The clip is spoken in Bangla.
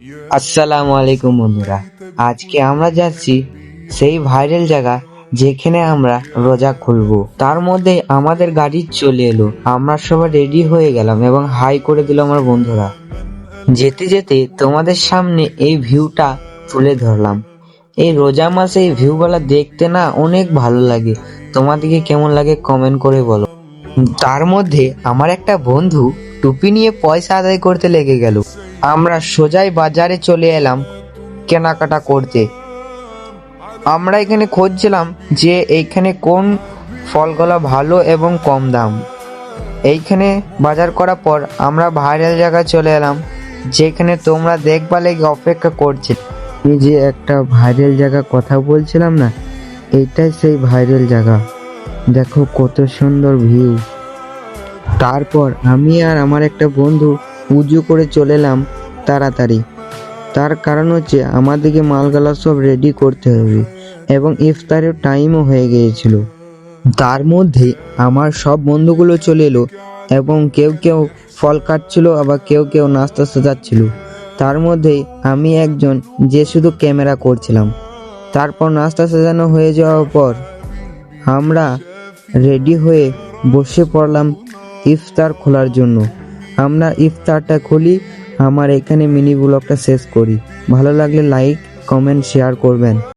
আসসালামু আলাইকুম বন্ধুরা, আজকে আমরা যাচ্ছি সেই ভাইরাল জায়গা যেখানে আমরা রোজা খুলবো। তার মধ্যে আমাদের গাড়ি চলে এলো, আমরা সবাই রেডি হয়ে গেলাম এবং হাই করে দিল আমার বন্ধুরা। যেতে যেতে তোমাদের সামনে এই ভিউটা তুলে ধরলাম। এই রোজা মাসে এই ভিউগুলা দেখতে না অনেক ভালো লাগে। তোমাদেরকে কেমন লাগে কমেন্ট করে বলো। তার মধ্যে আমার একটা বন্ধু টুপি নিয়ে পয়সা আদায় করতে লেগে গেল। আমরা সোজাই বাজারে চলে এলাম কেনাকাটা করতে। আমরা এখানে খুঁজছিলাম যে এইখানে কোন ফলগুলো ভালো এবং কম দাম। এইখানে বাজার করার পর আমরা ভাইরাল জায়গায় চলে এলাম, যেখানে তোমরা দেখবা লেগে অপেক্ষা করছি। এই যে একটা ভাইরাল জায়গা কথা বলছিলাম না, এইটাই সেই ভাইরাল জায়গা। দেখো কত সুন্দর ভিউ। তারপর আমি আর আমার একটা বন্ধু উজু করে চলে এলাম তাড়াতাড়ি। তার কারণ হচ্ছে আমাদেরকে মালগালা সব রেডি করতে হবে এবং ইফতারের টাইমও হয়ে গিয়েছিল। তার মধ্যে আমার সব বন্ধুগুলো চলে এলো এবং কেউ কেউ ফল কাটছিল, আবার কেউ কেউ নাস্তা সাজাচ্ছিল। তার মধ্যেই আমি একজন যে শুধু ক্যামেরা করছিলাম। তারপর নাস্তা সাজানো হয়ে যাওয়ার পর আমরা রেডি হয়ে বসে পড়লাম ইফতার খোলার জন্য। আমরা ইফতারটা খুলি, আমার এখানে মিনি ব্লগটা শেষ করি। ভালো লাগলে লাইক, কমেন্ট, শেয়ার করবেন।